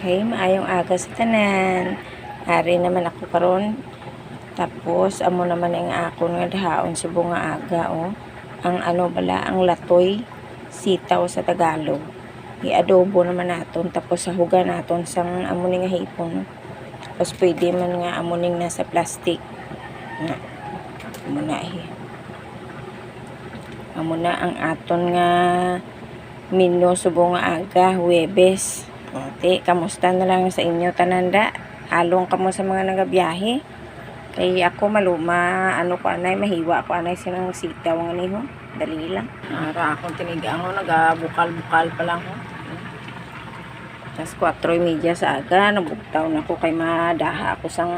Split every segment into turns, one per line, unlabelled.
Okay, maayong aga sa tanan. Ari naman ako karon. Tapos amo naman ang akon nga dahaon sa bunga aga Ang ang latoy, sitaw sa Tagalog. I-adobo naman naton tapos sahugan naton sang amo nga hipon. Tapos pwede man nga amo nasa plastic. Nga amo na ang aton nga menu sa bunga aga, Huwebes. Te, kamusta na lang sa inyo tananda? Halong kamo sa mga nagabiyahe? Kay ako maluma, mahiwa ko anay sinang sitaw nga niho. Dali lang. Ara akong tinigang nagabukal-bukal pa lang ho. Tas 4:30 sa aga, nabuktaw na ko kay madaha ako sang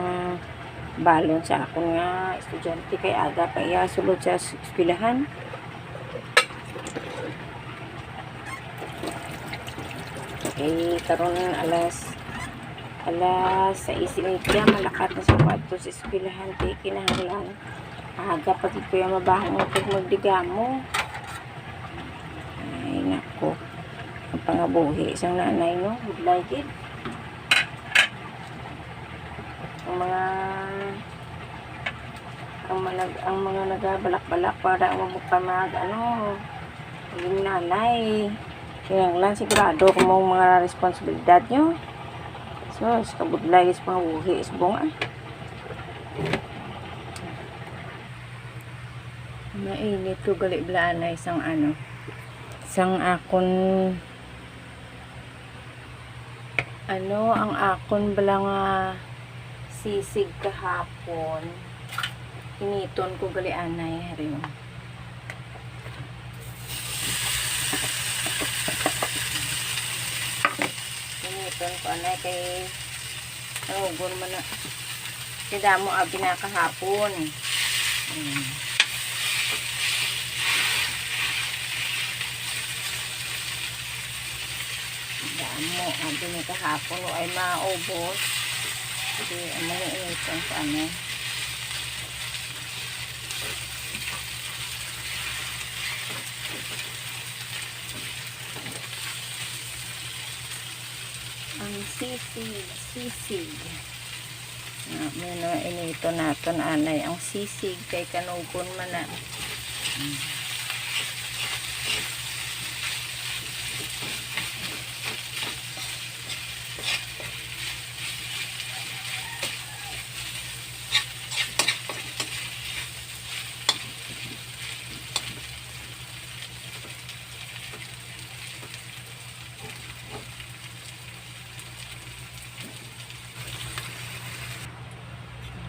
balon sa akong nga estudyante kay aga kaya sulod sa eskwelahan. Okay, karon alas 6:30 malakat na sa kwarto sa eskwelahan kay kinahanglan aga pati ko yung mabahong kung magdigamo. Ay nako, ang pangabuhi isang nanay no, budlay gid ang mga nagabalak-balak para magpamag yung nanay. Kinahanglan sigurado kung mga responsibilidad nyo. So, kabudlay is pangabuhi is bunga. Mainit ko gali blaan na isang akon ang akon bala nga sisig kahapon. Initon ko gali anay rin. Initon ko anay kay nahugon man na kaya mo abi na kahapon. Damo abi na kahapon ay maubos. Kasi amo ni initon ko anay. Ang sisig inito naton anay ang sisig kay kanugon man na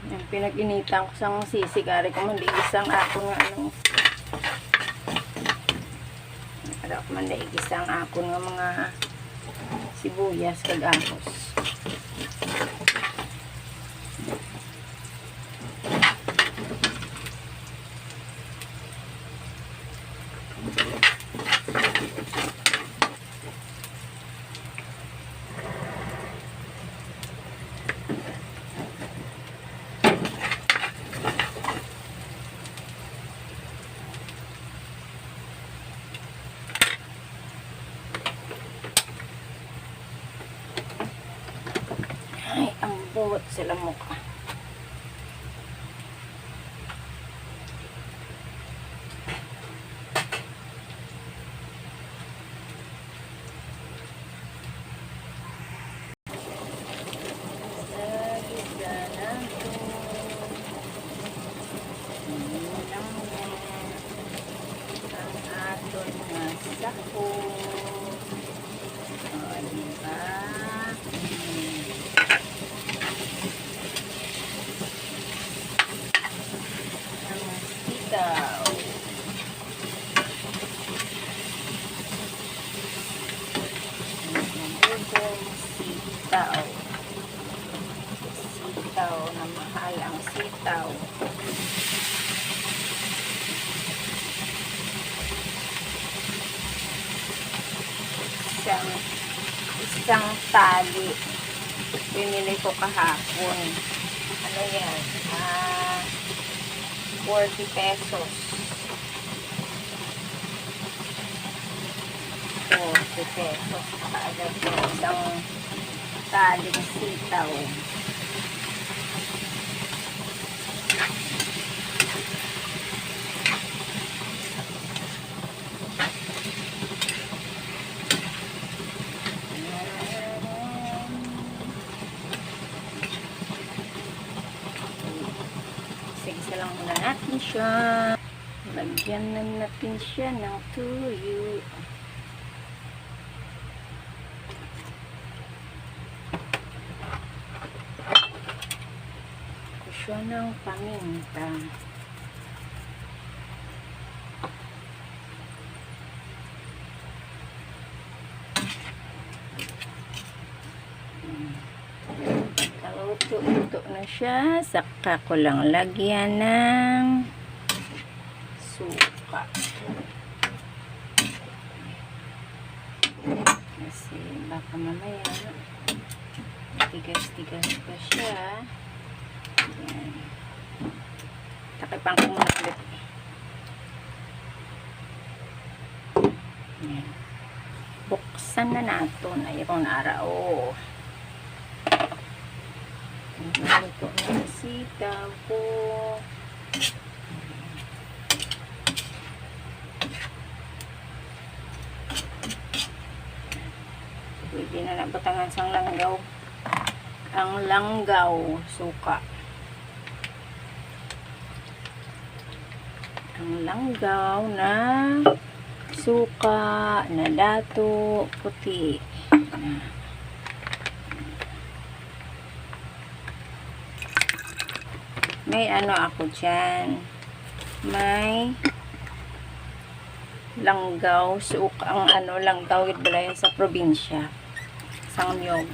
yung pinag-initan ko sang sisig ari ko man diisang ako nga diisang ako nga mga sibuyas kag ahos. Ay, ang buwat sila mukha. Ang aton nga sako. Diba? Sitaw na mahal ang sitaw. Isang tali binili ko kahapon. Ano yan? 40 pesos. 40 pesos kaagad yung isang taling sitaw. Isa lang muna natin siya. Lagyan na natin siya ng tuyo. Siya ng paminta. Kaluto-luto na siya. Saka ko lang lagyan ng suka. Kasi baka mamaya tigas-tigas pa siya. Ayan. Takipang ko muna ulit. Ayan. Buksan na natin. Ayun araw. Ito na sitaw ko. Pwede na nabatangan sang langgaw. Ang langgaw, suka. Ang langgaw na suka na dato puti. May ano ako dyan. May langgaw, suka. Ang ano, langgaw, wala yun sa probinsya. Sang niyog.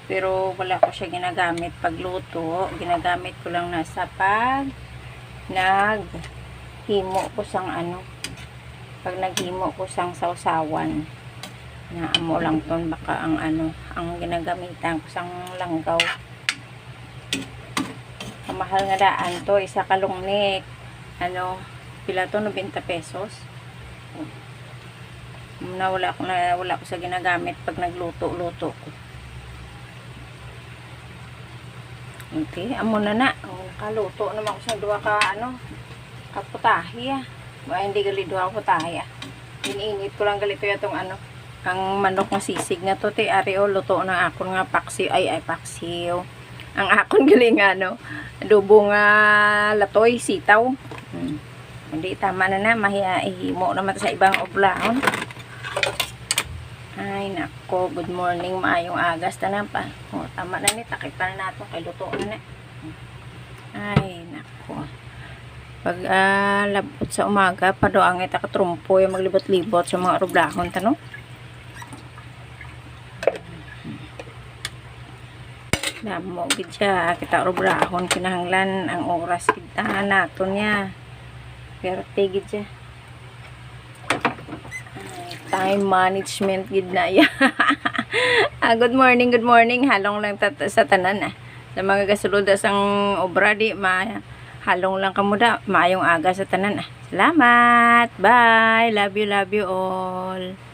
Pero wala ko siya ginagamit pagluto. Ginagamit ko lang nasa pag naghimo ko sang ano. Pag naghimo ko sang sausawan. Naamo lang ton baka ang ano, ang ginagamitan ko sang langgaw. Ang mahal nga daan to, isa kalungnik. Ano, pila to, 90 pesos. Wala ko sa ginagamit pag nagluto-luto ko. Okay, amo na. Kaluto naman ko sa duwa ka, ano, kaputahe, hindi gali duwa kaputahe, Ininit ko lang galito itong, ano, ang manok ng sisig na to, Areo, luto na akon nga paksiw, paksiw. Ang akon galing, ano, adobo nga latoy, sitaw. Hindi, tama na, mahihimo naman sa ibang oblahon. Ay, nako, good morning, maayong agas na pa. O, tama na ni, takipan na natin, kay luto na. Ay, nako. Pag labot sa umaga, padoang ita katrumpo, yung maglibot-libot sa mga oblahon, tanong. Damo, gidya, kita oblahon, kinahanglan, ang oras kita nato niya. Pero tigid siya. Time management gid na ya. Good morning. Halong lang sa tanan sa mga gasulod sang obra di halong lang kamuda. Maayong aga sa tanan Salamat. Bye. Love you all.